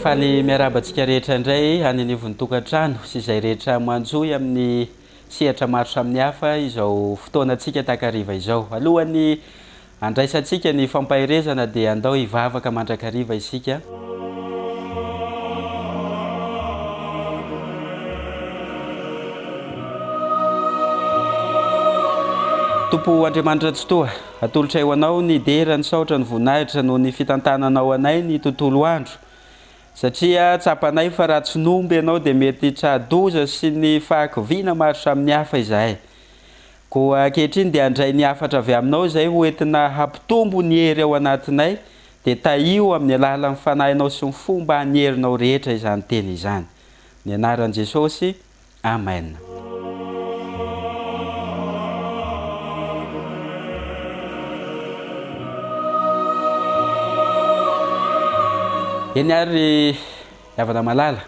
Faly miarabantsika rehetra indray hanenivon'ny tokantrano sy izay rehetra manjoy amin'ny sehatra maro samihafa izao fotoanantsika takariva izao. Alohany andraisantsika ny fampaherezana dia andao hivavaka mandrakariva isika. Tompo Andriamanitra tsotoa, atolotra eo anao ny dera ny saotra ny voninahitra noho ny fitantananao anay ny tontolo andro. Satria tsapanay fa raha tsy nomby ianao dia mety tradoza sy ny fahakiviana maro samihafa izahay. Koa ankehitriny dia andray ny hafatra avy aminao izay hoentina hampitombo ny hery ao anatinay dia taio amin'ny alalan'ny fanahinao sy ny fomba hanyherinao rehetra izany teny izany. Ny anaran'i Jesosy, Amen. Eny ary havana malala.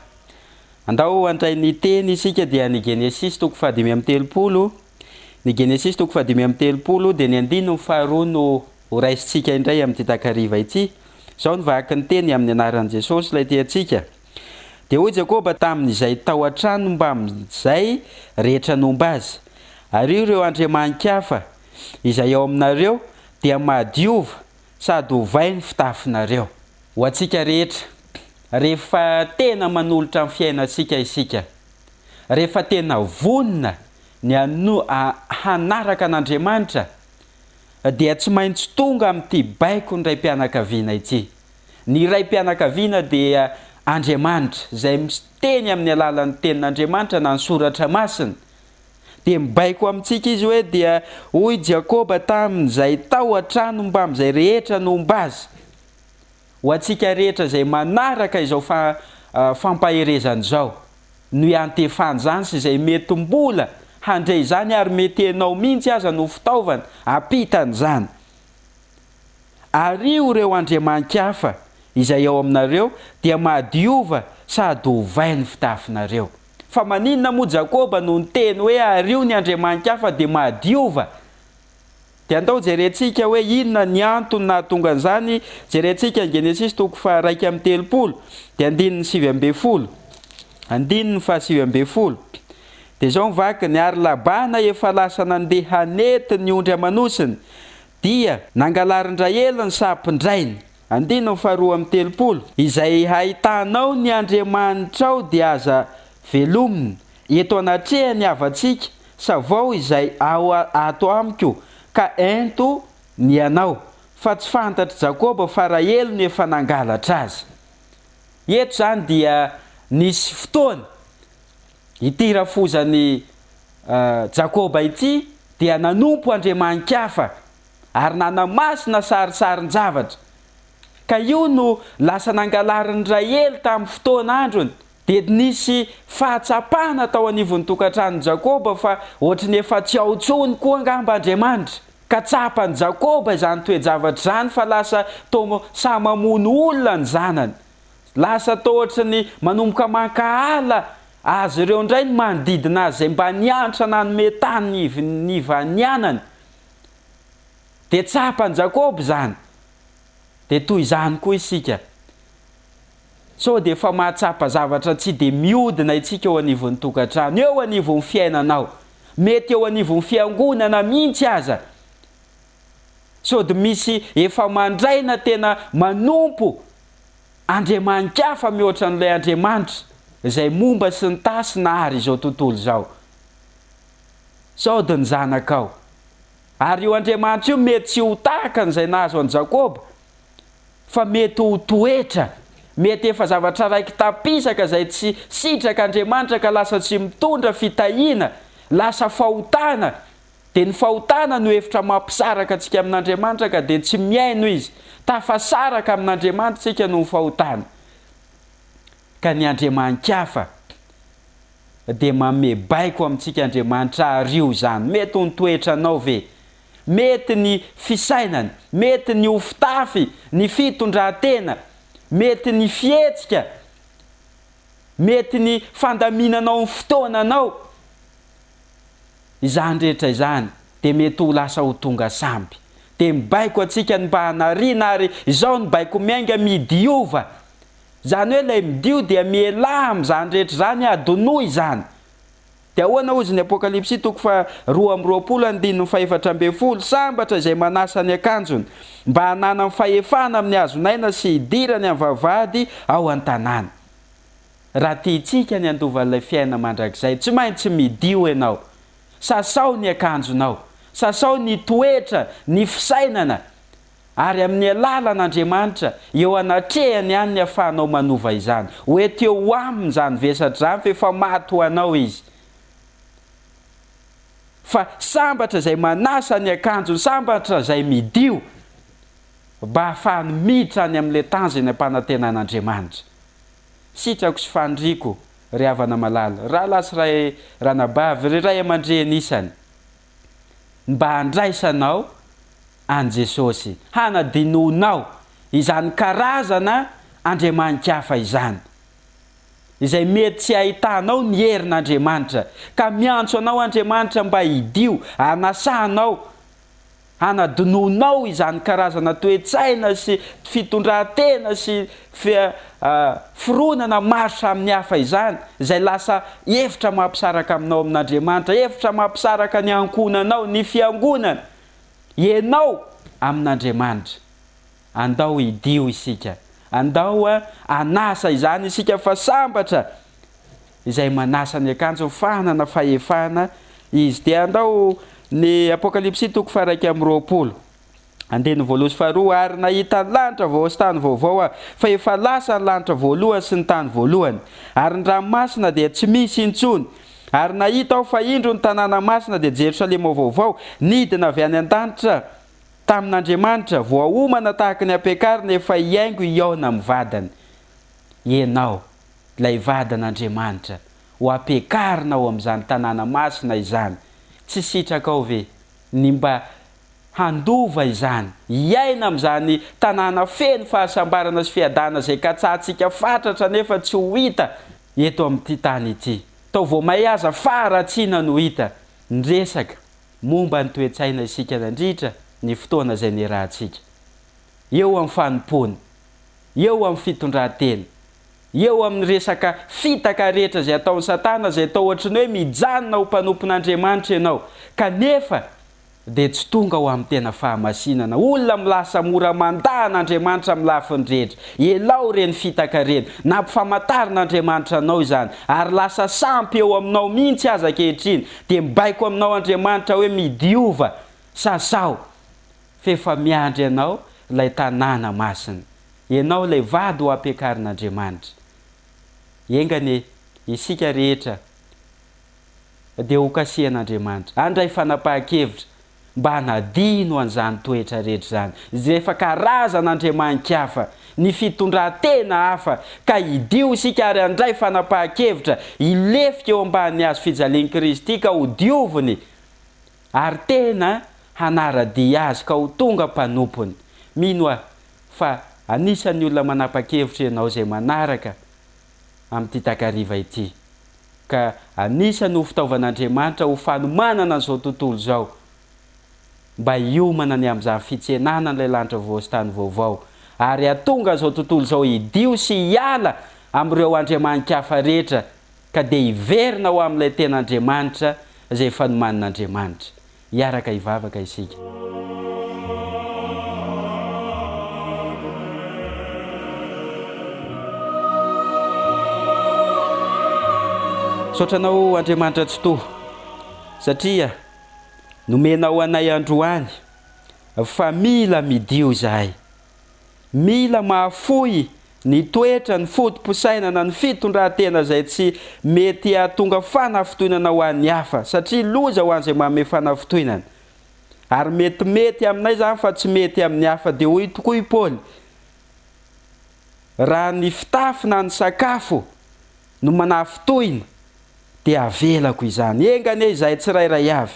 Andao andray ny teny isika dia ny Genesis toko 5:30. Ny Genesis toko 5:30 dia ny andino faharoa no raisitsika indray amin'ny takariva ity. Zao ny vaky ny teny amin'ny anaran'i Jesosy ilay tiantsika. Dia hoy Jakoba tamin'izay tao an-trano mba amin'izay rehetra nomba azy. Ary ireo andriaman-kafa izay ao aminareo dia madiova sady hovay ny fitafinareo. Ho antsika rehetra, rehefa tena manolotra amin'ny fiainantsika isika, rehefa tena vonina ny hanaraka an'Andriamanitra, dia tsy maintsy tonga amin'ity baiko ny raim-pianakaviana ity. Ny raim-pianakaviana dia Andriamanitra, izay miteny amin'ny alalan'ny tenin'Andriamanitra na ny soratra masina. Dia mibaiko amintsika izy hoe dia hoy Jakoba tamin'izay tao an-trano mba amin'izay rehetra nomba azy. Ho antsika rehetra izay manaraka izao fampaherezana izao, no iantefany izany sy izay mety mbola handray izany ary mety ianao mihitsy aza no fitaovana ampitany izany. Ary ireo andriaman-kafa izay ao aminareo dia madiova sady hovay ny fitafinareo. Fa maninona moa Jakoba no niteny hoe ario ny andriaman-kafa dia madiova? Dia andao jerentsika hoe inona ny antony nahatonga an'izany. Jerentsika Genesis toko 1:30 dia andininy 7:10. Andininy 7:10. Dia zao mivaky ny ary Labana efa lasa nandeha hanety ny ondry amanosiny dia nangalarin-drahely ny sampindrainy. Andininy 2:30. Izay hahitanao ny Andriamanitrao dia aza velominy eto anatrehany havantsika savao izay ato amiko ka ento ny anao, fa tsy fantatry Jakoba fa Rahely no efa nangalatra azy. Eto zany dia nisy fotoana ity rafozany Jakoba ity dia nanompo andriaman-kafa ary nanamasina sarisarin-javatra. Ka io no lasa nangalarin'ny Rahely tamin'ny fotoana androny. Dia nisy fahatsapana tao anivon'ny tokantrano Jakoba fa ohatrany efa tsy ao intsony koa angamba Andriamanitra. Ka tsapany Jakoba izany toe-javatra izany fa lasa toa samamono olona ny zanany. Lasa toa ohatrany manomboka mankahala azy ireo indray ny manodidina azy izay mba nianatra nanome tany ny vanianany. Dia tsapany Jakoba izany. Dia toy izany koa isika. So dia efa mahatsapa zavatra tsy dia miodina itsika eo anivon'ny tokantrano, eo anivon'ny fiainanao, mety eo anivon'ny fiangonana mihitsy aza. So dia misy efa mandraina tena manompo andriaman-kafa mihoatra n'ilay Andriamanitra izay momba sy ny tasy nahary izao tontolo izao. Sao dia ny zanakao. Ary io Andriamanitra io mety tsy ho tahaka n'izay nahazo an'i Jakoba, fa mety ho toetra. Mety efa zavatra raiky tapisaka izay tsy sitraka Andriamanitra ka lasa tsy mitondra fitahiana, lasa fahotana. Dia ny fahotana no hevitra mampisaraka antsika amin'Andriamanitra ka dia tsy miaino izy. Tafasaraka amin'Andriamanitra tsika no fahotana. Ka ny andriaman-kafa dia manome baiko amintsika Andriamanitra ario izany. Mety ho nitoetra anao ve? Mety ny fisainany, mety ny ofitafy, ny fitondran-tena, mety ny fihetsika, mety ny fandaminanao ny fotoananao. Izany rehetra izany dia mety ho lasa ho tonga sampy. Dia mibaiko antsika ny mba hanariana ary izao ny baiko miainga midiova. Zany hoe ilay midio dia miela amin'izany rehetra zany adonoy izany. Dia ahoana ozy ny Apokalipsy toko fa 2:4 sambatra izay manasa ny akanjony mba hanana ny fahefana amin'ny hazonaina sy hidirany amin'ny vavahady ao an-tanàna. Raha tiantsika ny andovan'ilay fiaina mandrakizay, tsy maintsy midio ianao. Sasao ny akanjonao, sasao ny toetra, ny fisainana, ary amin'ny alalan'Andriamanitra eo anatrehany ihany ny ahafahanao manova izany. Hoety eo aminy izany vesatra izany fa efa maty ho anao izy. Fa sambatra izay manasa ny akanjony, sambatra izay midio mba ahafahany miditra any amin'ilay tanjony ampanantenan'Andriamanitra. Sitrako sy fandriako ry havana malala, raha lasy ray ranabavy, ry ray aman-dreny isany, mba handraisanao an Jesosy, hanadinonao izany karazana andriamanikafa izany, izay mety tsy ahitanao ny herin'Andriamanitra, ka miantso anao Andriamanitra mba hidio, hanasanao, hanadinonao izany karazana toetsaina sy fitondran-tena sy fironana maro samy hafa izany, izay lasa hevitra mampisaraka aminao amin'Andriamanitra, hevitra mampisaraka ny ankonanao, ny fiangonana, ianao amin'Andriamanitra. Andao hidio isika, andao anasa izany isika, fa sambatra izay manasa ny akanjo fanana fahefana izy. Dia andao ny Apokalipsy toko 1:20, andeny voalohany sy faharoa, ary nahita ny lanitra vao sy tany vaovao fa efa lasa ny lanitra voalohany sy ny tany voalohany, ary ny ranomasina dia tsy misy intsony. Ary nahita aho fa indro ny tanàna masina dia Jerosalema vaovao, nidina avy any an-danitra tamin'Andriamanitra, voaomana tahaka ny ampiakarina, efa hiaingo iaona amin'ny vadany. Ianao ilay vadan'Andriamanitra, ho ampiakarinao amin'izany tanàna masina izany. Tsy sitrakao ve ny mba handova izany, hiaina amin'izany tanàna feno fahasambarana sy fiadana izay katsahantsika fatratra nefa tsy ho hita eto amin'ity tany ity. Tao vao mahaza faharatsiana no hita. Nresaka momba ny toetsaina isika nandritra ny fotoana izay niarahantsika. Eo amin'ny fanompony, eo amin'ny fitondran-tena, eo amin'ny resaka fitaka rehetra izay ataon'ny Satana, izay atao ohatrany hoe mijanona ho mpanompon'Andriamanitra ianao, kanefa dia tsy tonga ho amin'ny tena fahamasinana. Olona milasa mora mandahan'Andriamanitra amin'ny lafiny rehetra. Elao reny fitaka reny, nampifamatarin'Andriamanitra anao izany, ary lasa sampy eo aminao mihitsy aza ankehitriny. Dia mibaiko aminao Andriamanitra hoe midiova, sasao, fa efa miandry ianao ilay tanàna masina, ianao ilay vady ho ampiakarin'Andriamanitra. Engane isika rehetra dia ho kasihan'Andriamanitra, andray fanapahan-kevitra mba hanadino an'izany toetra rehetra izany, izay efa karazan'andriamanikafa, ny fitondran-tena hafa, ka hidio isika ary andray fanapahan-kevitra, hilefika eo ambanin'ny hazo fijalian'i Kristy ka ho dioviny, ary tena hanaradia azy ka ho tonga mpanompony. Mino aho fa anisan'ny olona manapa-kevitra ianao izay manaraka amin'ity takariva ity, ka anisan'ny ho fitaovan'Andriamanitra ho fanomanana an'izao tontolo izao, mba hiomana ny amin'izany fitsenana n'ilay lanitra vao sy tany vaovao, ary atonga an'izao tontolo izao hidio sy hiala amin'ireo andriamanikafa rehetra, ka dia hiverina ho amin'ilay ten'Andriamanitra izay fanomanan'Andriamanitra. Hiaraka hivavaka isika. Saotranao Andriamanitra tsy toa, satria nomenao anay androany fa mila midio izahay, mila mahafoy ny toetra, ny fotom-posainana, ny fitondran-tena izay tsy mety hahatonga fanafitoinana ho an'ny hafa, satria loza ho an'izay manome fanafitoinana. Ary metimety aminay izany fa tsy mety amin'ny hafa. Dia hoy tokoa i Paoly, raha ny fitafina ny sakafo no manafitoina dia avelako izany. Engane izahay tsirairay avy,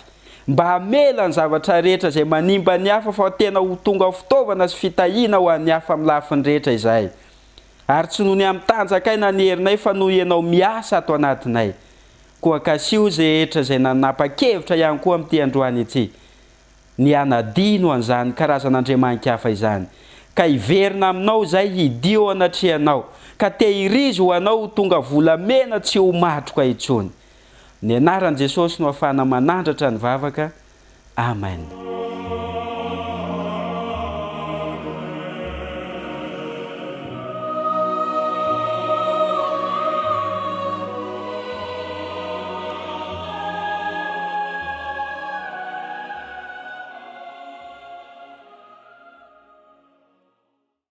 mba hamela ny zavatra rehetra izay manimba ny hafa, fa tena ho tonga fitaovana sy fitahiana ho an'ny hafa amin'ny lafiny rehetra izahay. Ary tsy noho ny amin'ny tanjakaina ny herinay, fa noho ianao miasa ato anatinay. Koa kasio izay rehetra izay nanapa-kevitra ihany koa amin'ity androany ity, ny anadino an'izany karazan'andriamanikafa izany, ka hiverina aminao zay hidio anatrehanao ka tehirizy ho anao tonga volamena tsy ho matroka intsony. Ny anaran'i Jesosy no ahafahana manandratra ny vavaka. Amen.